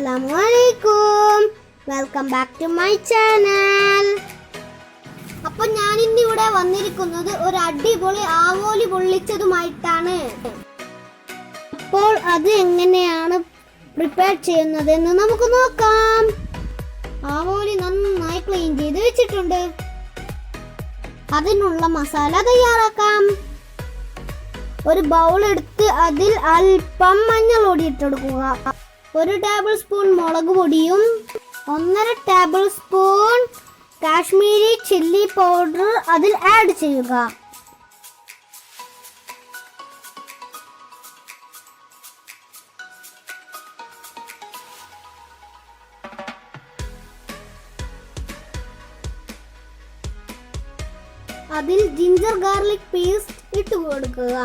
അസ്സലാമുഅലൈക്കും, welcome back to my channel. അപ്പോൾ ഞാൻ ഇന്നിവിടെ വന്നിരിക്കുന്നത് ഒരു അടിപൊളി ആവോലി പൊള്ളിച്ചതുമായിട്ടാണ്. അപ്പോൾ അത് എങ്ങനെയാണ് പ്രിപ്പയർ ചെയ്യുന്നതെന്ന് നമുക്ക് നോക്കാം. ആവോലി നന്നായി ക്ലീൻ ചെയ്ത് വെച്ചിട്ടുണ്ട്. അതിനുള്ള മസാല തയ്യാറാക്കാം. ഒരു ബൗൾ എടുത്ത് അതിൽ അല്പം മഞ്ഞൾപ്പൊടി ഇട്ടെടുക്കുക. 1 ടേബിൾ സ്പൂൺ മുളക് പൊടിയും 1.5 table spoon Kashmiri chilli powder അതിൽ ആഡ് ചെയ്യുക. അതിൽ ജിഞ്ചർ ഗാർലിക് പേസ്റ്റ് ഇട്ട് കൊടുക്കുക.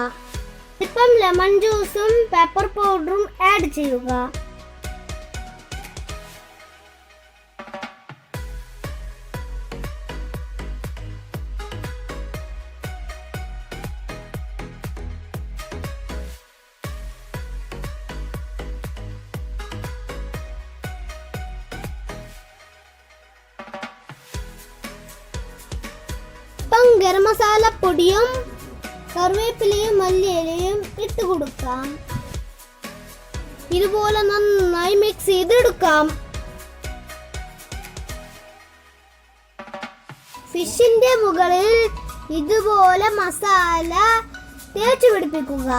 ഇപ്പം ലെമൺ ജ്യൂസും പെപ്പർ പൗഡറും ആഡ് ചെയ്യുക. ഗരം മസാല പൊടിയും കറിവേപ്പിലയും മല്ലിയിലയും ഇട്ട് കൊടുക്കാം. ഇതുപോലെ നന്നായി മിക്സ് ചെയ്തെടുക്കാം. ഫിഷിന്റെ മുകളിൽ ഇതുപോലെ മസാല തേച്ചു പിടിപ്പിക്കുക.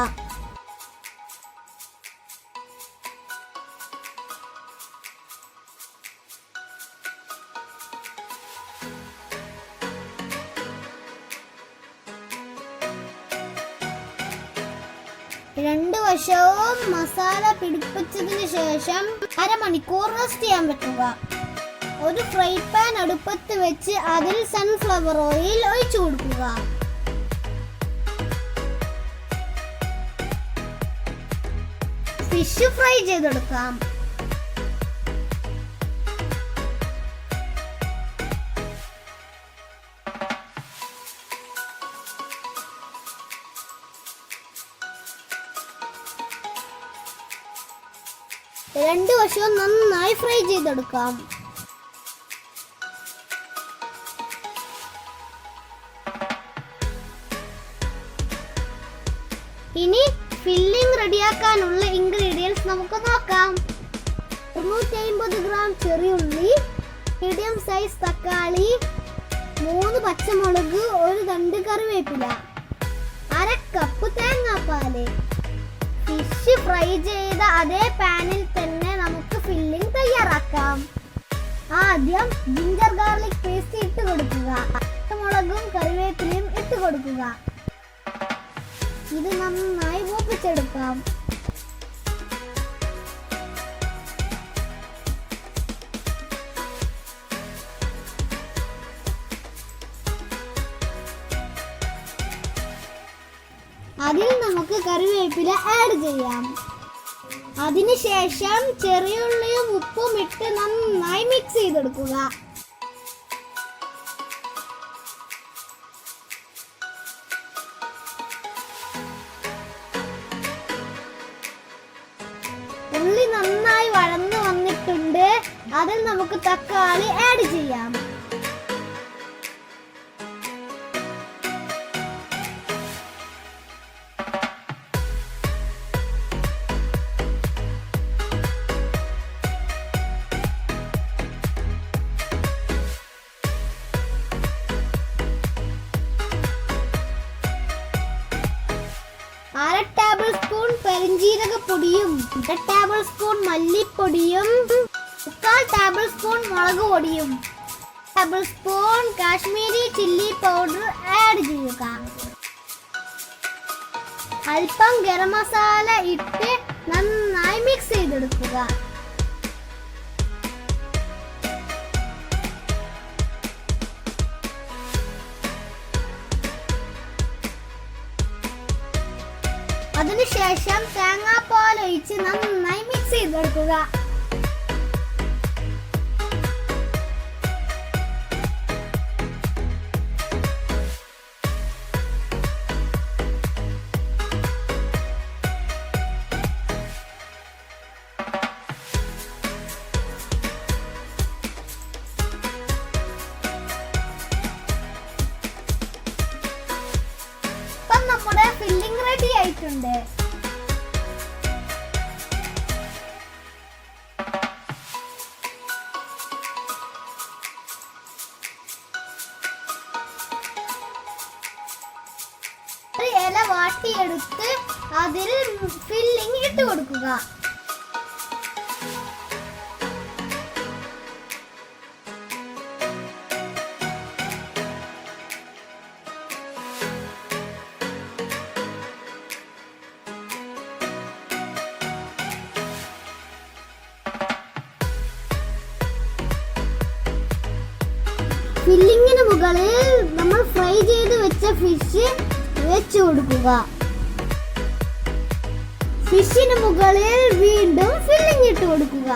രണ്ട് വശവും മസാല പിടിപ്പിച്ചതിന് ശേഷം അരമണിക്കൂർ റെസ്റ്റ് ചെയ്യാൻ വെക്കുക. ഒരു ഫ്രൈ പാൻ അടുപ്പത്ത് വെച്ച് അതിൽ സൺഫ്ലവർ ഓയിൽ ഒഴിച്ചു കൊടുക്കുക. ഫിഷ് ഫ്രൈ ചെയ്തെടുക്കാം. രണ്ട് വശവും നന്നായി ഫ്രൈ ചെയ്തെടുക്കാം. ഇനി ഫില്ലിംഗ് റെഡിയാക്കാനുള്ള ഇൻഗ്രീഡിയൻസ് നമുക്ക് നോക്കാം. 250 ഗ്രാം ചെറിയുള്ളി, മീഡിയം സൈസ് തക്കാളി, 3 പച്ചമുളക്, 1 തണ്ട് കറിവേപ്പില, 1/2 കപ്പ് തേങ്ങാപ്പാല്. ഫിഷ് ഫ്രൈ ചെയ്ത അതേ പാനിൽ തന്നെ നമുക്ക് ഫില്ലിംഗ് തയ്യാറാക്കാം. ആദ്യം ജിഞ്ചർ ഗാർലിക് പേസ്റ്റ് ഇട്ട് കൊടുക്കുക. പച്ചമുളകും കറിവേപ്പിലയും ഇട്ട് കൊടുക്കുക. ഇത് നന്നായി മൂപ്പിച്ചെടുക്കാം. അതിൽ നമുക്ക് കറിവേപ്പില ആഡ് ചെയ്യാം. അതിനുശേഷം ചെറിയുള്ളിയും ഉപ്പും ഇട്ട് നന്നായി മിക്സ് ചെയ്തെടുക്കുക. ഉള്ളി നന്നായി വഴന്നു വന്നിട്ടുണ്ട്. അതിൽ നമുക്ക് തക്കാളി ആഡ് ചെയ്യാം. അര ടേബിൾ സ്പൂൺ പെരിഞ്ജീരകപ്പൊടിയും 1 ടേബിൾ സ്പൂൺ മല്ലിപ്പൊടിയും 1/4 ടേബിൾ സ്പൂൺ മുളക് പൊടിയും 1 table spoon Kashmiri chilli powder add ചെയ്യുക. അല്പം ഗരം മസാല ഇട്ട് നന്നായി മിക്സ് ചെയ്തെടുക്കുക. അതിനുശേഷം തേങ്ങാപ്പാൽ ഒഴിച്ച് നന്നായി മിക്സ് ചെയ്തെടുക്കുക. നമ്മുടെ ഫില്ലിംഗ് റെഡി ആയിട്ടുണ്ട്. ഒരു ഇല വാട്ടിയെടുത്ത് അതിൽ ഫില്ലിംഗ് ഇട്ട് കൊടുക്കുക. ഫില്ലിങ്ങിന് മുകളിൽ നമ്മൾ ഫ്രൈ ചെയ്ത് വെച്ച ഫിഷ് വെച്ചു കൊടുക്കുക. ഫിഷിന് മുകളിൽ വീണ്ടും ഫില്ലിംഗ് ഇട്ട് കൊടുക്കുക.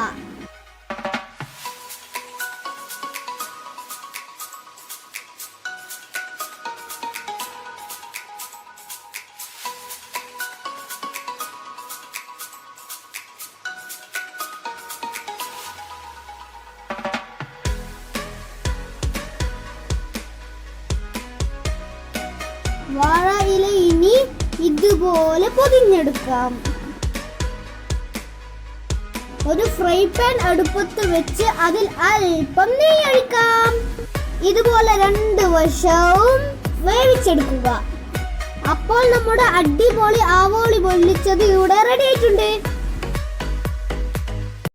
വാഴ ഇല ഇനി ഇതുപോലെ പൊതിഞ്ഞെടുക്കാം. ഒരു ഫ്രൈ പാൻ അടുപ്പത്ത് വെച്ച് അതിൽ അല്പം നെയ്യ് ഒഴിക്കാം. ഇതുപോലെ 2 വശവും വേവിച്ചെടുക്കുക. അപ്പോൾ നമ്മുടെ അടിപൊളി ആവോളി പൊള്ളിച്ചത് ഇവിടെ റെഡി ആയിട്ടുണ്ട്.